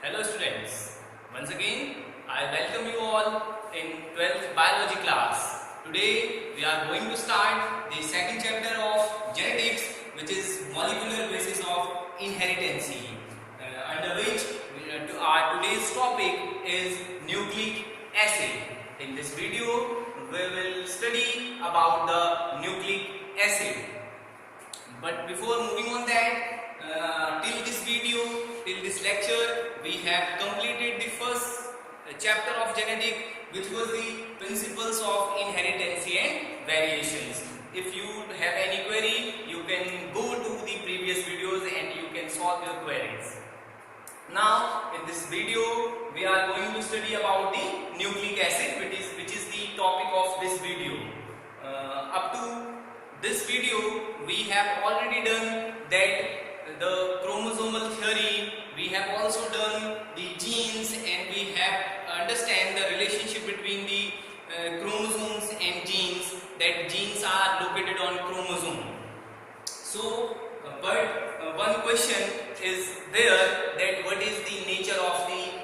Hello students, once again I welcome you all in 12th biology class. Today we are going to start the second chapter of genetics, which is molecular basis of inheritance, under which our today's topic is nucleic acid. In this video we will study about the nucleic acid. But before moving on that, till this lecture, we have completed the first chapter of genetic, which was the principles of inheritance and variations. If you have any query, you can go to the previous videos and you can solve your queries. Now, in this video, we are going to study about the nucleic acid, which is the topic of this video. Up to this video, we have already done that the chromosomal theory, we have also done the genes, and we have understand the relationship between the chromosomes and genes, that genes are located on chromosome. So, but one question is there, that what is the nature of the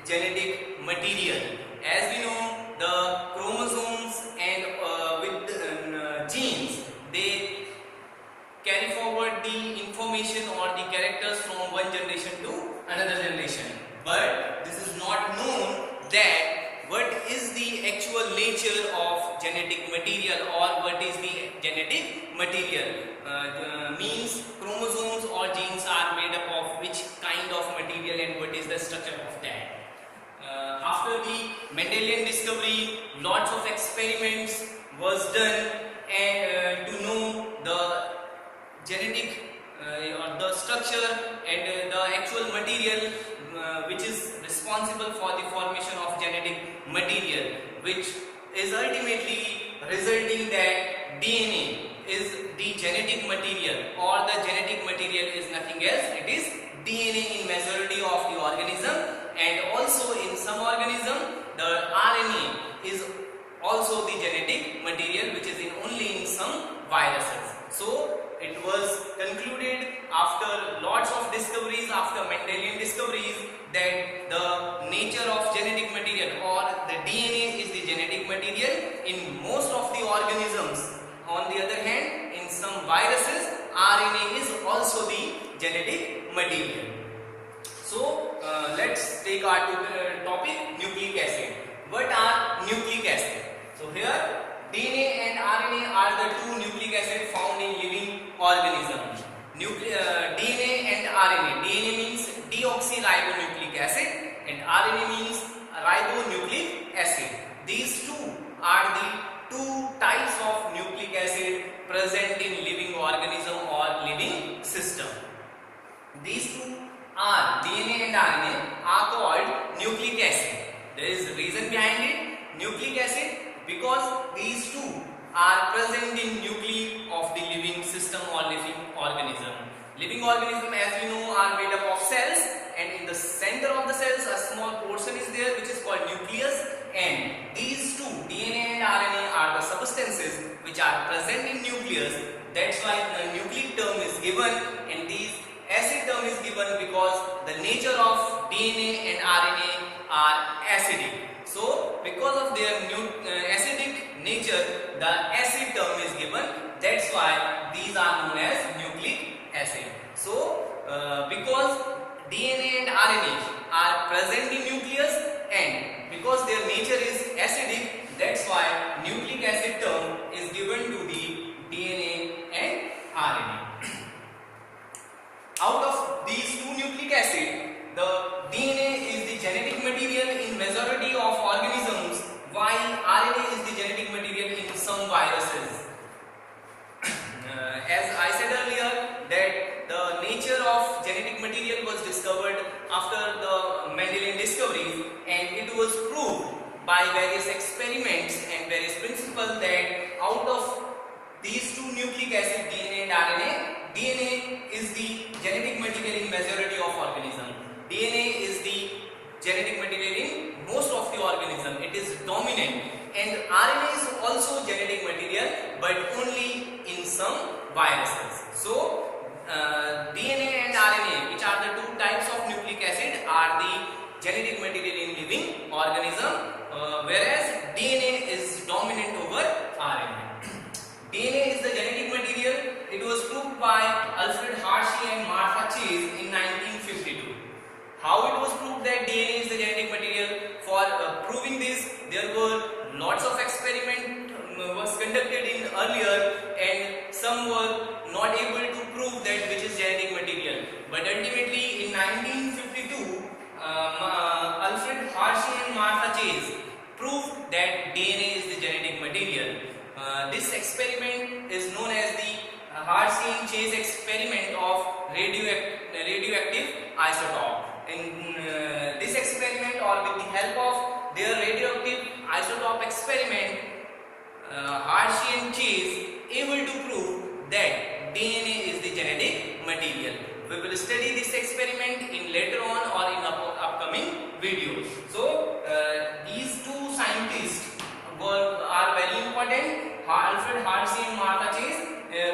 genetic material? As we know, the chromosomes and with genes, they carry forward the information or the characters from one generation to another generation. But this is not known that what is the actual nature of genetic material, or what is the genetic material. Means chromosomes or genes are made up of which kind of material and what is the structure of that. After the Mendelian discovery, lots of experiments was done and to know the genetic or the structure and the actual material which is responsible for the formation of genetic material, which is ultimately resulting that DNA is the genetic material, or the genetic material is nothing else, it is DNA in majority of the organism, and also in some organism the RNA is also the genetic material, which is only in some viruses. So it was concluded after lots of discoveries, after Mendelian discoveries, that the nature of genetic material, or the DNA is the genetic material in most of the organisms. On the other hand, in some viruses, RNA is also the genetic material. So let's take our topic, nucleic acid. What are nucleic acid? So here DNA and RNA are the two nucleic acid found in living organisms. DNA and RNA. DNA means deoxyribonucleic acid and RNA means ribonucleic acid. These two are the two types of nucleic acid present in living organism or living system. These two are DNA and RNA are called nucleic acid. There is a reason behind it. Nucleic acid, because these two are present in nuclei of the living system or living organism. Living organism, as we know, are made up of cells, and in the center of the cells a small portion is there which is called nucleus, and these two, DNA and RNA, are the substances which are present in nucleus. That's why the nucleic term is given, and these acid term is given because the nature of DNA and RNA are acidic. So because of their acidic nature, the acid term is given. That's why these are known as nucleic acid. So because DNA and RNA are present in nucleus, and because their nature is acidic, that's why nucleic acid term is given to the DNA and RNA. Out of these two nucleic acid, the DNA is the genetic material in majority of organisms, while RNA is the genetic material in some viruses. As I said earlier, that the nature of genetic material was discovered after the Mendelian discoveries, and it was proved by various experiments and various principles that out of these two nucleic acid, DNA and RNA, DNA is the genetic material in majority of organisms. DNA is the genetic material in most of the organism. It is dominant, and RNA is also genetic material, but only in some viruses. So DNA and RNA, which are the two types of nucleic acid, are are the genetic material in living organism, whereas DNA is dominant over RNA. DNA is the genetic material. It was proved by Alfred Hershey and Martha Chase in 1952. How it was proved that DNA is the genetic material? For proving this, there were lots of experiment was conducted in earlier, and some were not able to prove that which is genetic material. But ultimately, in 1952, Alfred Hershey and Martha Chase proved that DNA is the genetic material. This experiment is known as the Hershey and Chase experiment of radioactive isotope. In this experiment, or with the help of their radioactive isotope experiment, Hershey and Chase able to prove that DNA is the genetic material. We will study this experiment in later on or in upcoming videos. So these two scientists are very important, Alfred Hershey and Martha Chase,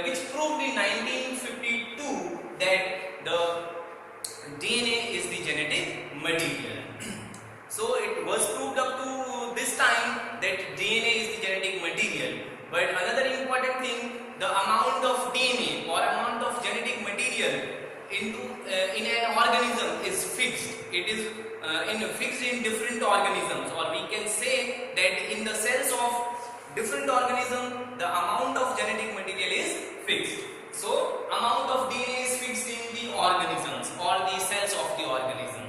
which proved in 1952 that the DNA is the genetic material. So it was proved up to this time that DNA is the genetic material. But another important thing, the amount of DNA or amount of genetic material in an organism is fixed. It is fixed in different organisms, or we can say that in the cells of different organism, the amount of genetic material is fixed. So amount of DNA is fixed in the organisms or the cells of the organism.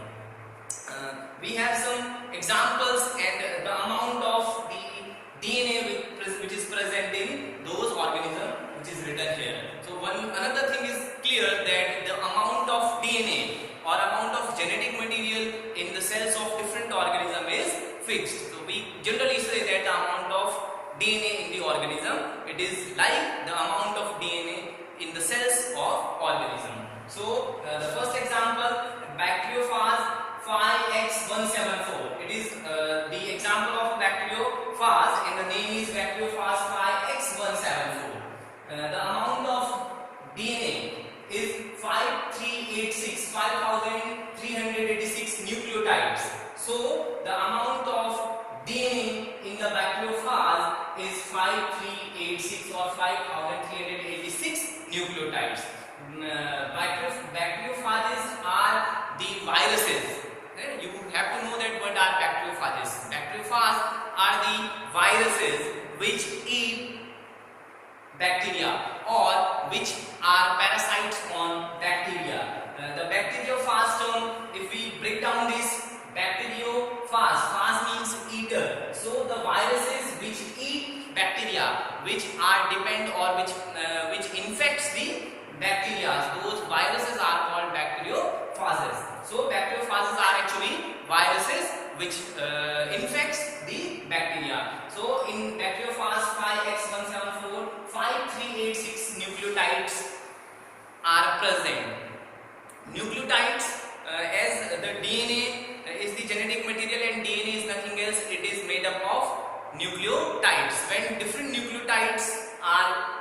We have some examples and the amount of the DNA which is present in those organisms, which is written here. So another thing is clear that the amount of DNA or amount of genetic material in the cells of different organism is fixed. So we generally say that the amount of DNA in the organism, it is like the amount of DNA in the cells of organism. So the first example, bacteriophage 5X174. It is the example of bacteriophage, and the name is bacteriophage 5X174. The amount of DNA is 5386 nucleotides. So the amount of DNA in the bacteriophage is 5386 or 5386 nucleotides. Bacteriophages are the viruses. You have to know that what are bacteriophages. Bacteriophages are the viruses which eat bacteria or which are parasites on bacteria. The bacteriophage term, if we break down this, bacteriophage, phage means eater. So the viruses which eat bacteria, which are depend or which infects the bacteria, those viruses are called bacteriophages. So bacteriophages are actually viruses which infects the bacteria. So in bacteriophage 5X174, 5386 nucleotides are present. Nucleotides, as the DNA is the genetic material and DNA is nothing else, it is made up of nucleotides. When different nucleotides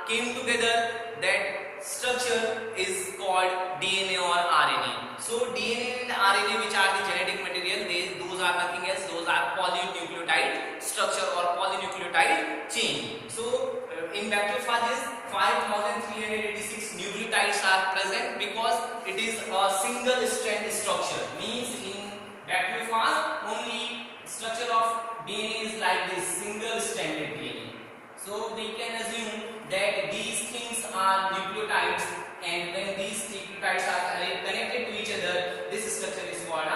came together, that structure is called DNA or RNA. So DNA and RNA, which are the genetic material, those are nothing else, those are polynucleotide structure or polynucleotide chain. So in bacteriophages 5386 nucleotides are present because it is a single strand structure. Means in bacteriophage only structure of DNA is like this, single stranded DNA. So we can assume that these things are nucleotides, and when these nucleotides are connected to each other, this structure is called a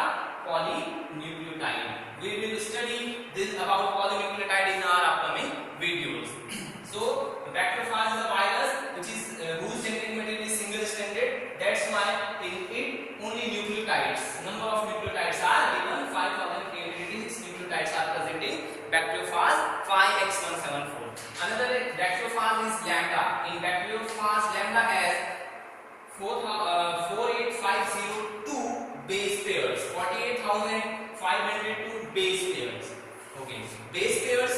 polynucleotide. We will study this about polynucleotide in our upcoming videos. So the bacteriophage is a virus which is whose genetic material is single stranded. That's why in it only nucleotides. Number of nucleotides are given, 5386 nucleotides are present in bacteriophage 5X174. Another bacteriophage is lambda. In bacteriophage, lambda has 48502 base pairs, 48,502 base pairs. Okay, base pairs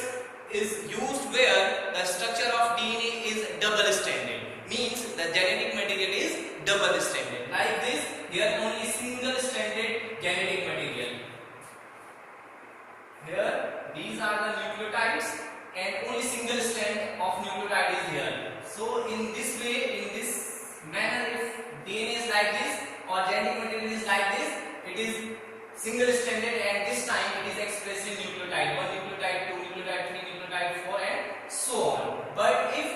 is used where the structure of DNA is double stranded. Means the genetic material is double stranded. Like this, here only single stranded genetic material. it is single stranded, and this time it is expressed in nucleotide 1, nucleotide 2, nucleotide 3, nucleotide 4, and so on. But if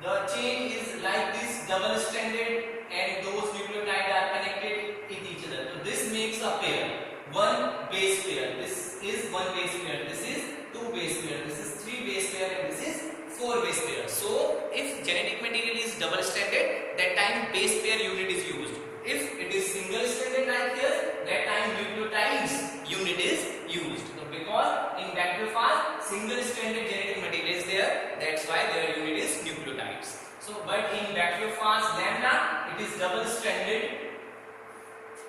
the chain is like this, double stranded, and those nucleotides are connected with each other, so this makes a pair, one base pair. This is one base pair, this is two base pair, this is three base pair, and this is four base pair. So if genetic material is double stranded, that time base pair unit is used. If it is single stranded like here, that time nucleotides unit is used. So because in bacteriophage single stranded genetic material is there, that's why their unit is nucleotides. So but in bacteriophage lambda it is double stranded,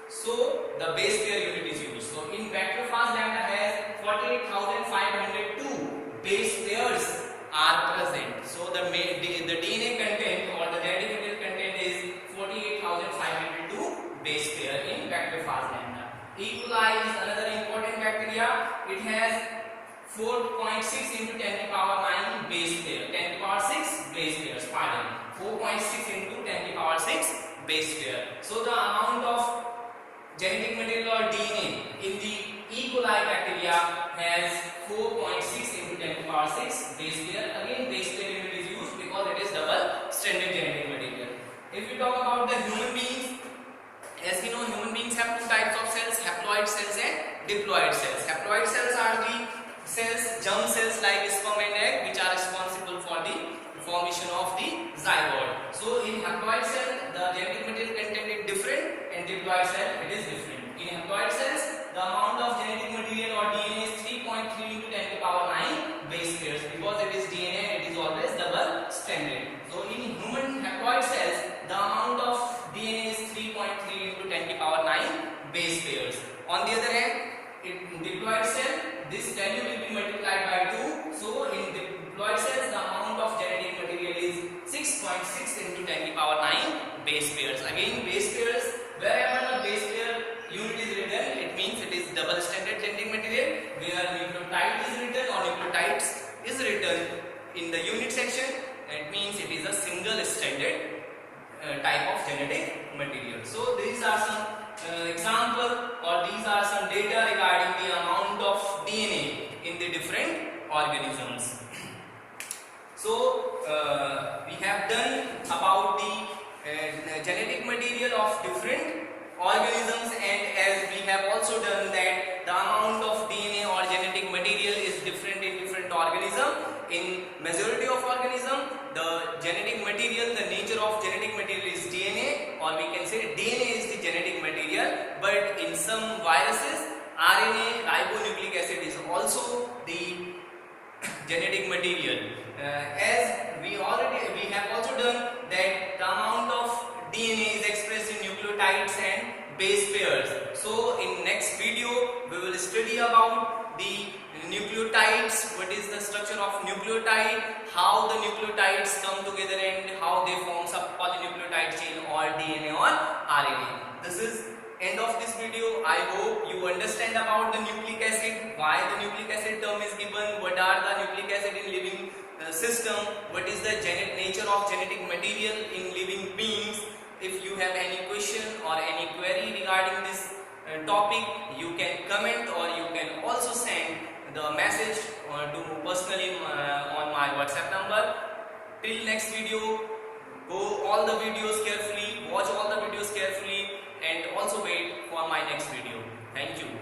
so the base pair unit is used. So in bacteriophage lambda has 48,502 base pairs are present. So the DNA content or the genetic material content is 48,502 base pair in bacteriophage lambda. E. coli is another important bacteria. It has 4.6 into 10 to the power 9 base pair, 10 to the power 6 base pairs, pardon, 4.6 into 10 to the power 6 base pair. So the amount of genetic material or DNA in the E. coli bacteria has 4.6 into 10 to the power 6 base pair. Again base pair unit is used because it is double stranded genetic material. If we talk about the human beings, as we know, human beings have two types of cells, haploid cells and diploid cells. Haploid cells are the cells, germ cells like sperm and egg, which are responsible for the formation of the zygote. So in haploid cell the genetic material content is different, and diploid cell it is different. In haploid cells the amount of genetic material or DNA is 3.3 into 10 to the power 9 base pairs, because it is DNA and it is always double stranded. So in human haploid cells the amount of DNA is 3.3 into 10 to the power 9 base pairs. On the other hand, in diploid cell this value will be multiplied by 2. So in diploid cells the amount of genetic material is 6.6 into 10 to the power 9 base pairs. Again base pairs, wherever the base pair unit is written, it means it is double stranded genetic material. Where nucleotide is written or nucleotides is written in the unit section, it means it is a single stranded type of genetic material. So these are some example, or these are some data regarding the amount of DNA in the different organisms. So we have done about the genetic material of different organisms, and as we have also done that the amount of DNA or genetic material is different in different organisms. In majority of organisms the genetic material, the nature of genetic material is DNA, or we can say DNA is the genetic material. But in some viruses RNA, ribonucleic acid is also the genetic material. As we have also done that the amount of DNA is expressed in nucleotides and base pairs. So in next video we will study about the nucleotides, what is the structure of nucleotide, how the nucleotides come together and how they form a polynucleotide chain or DNA or RNA. This is end of this video. I hope you understand about the nucleic acid, why the nucleic acid term is given, what are the nucleic acid in living system, what is the nature of genetic material in living beings. If you have any question or any query regarding this topic, you can comment, or you can also send the message to personally on my WhatsApp number. Till next video, go all the videos carefully, watch all the videos carefully, and also wait for my next video. Thank you.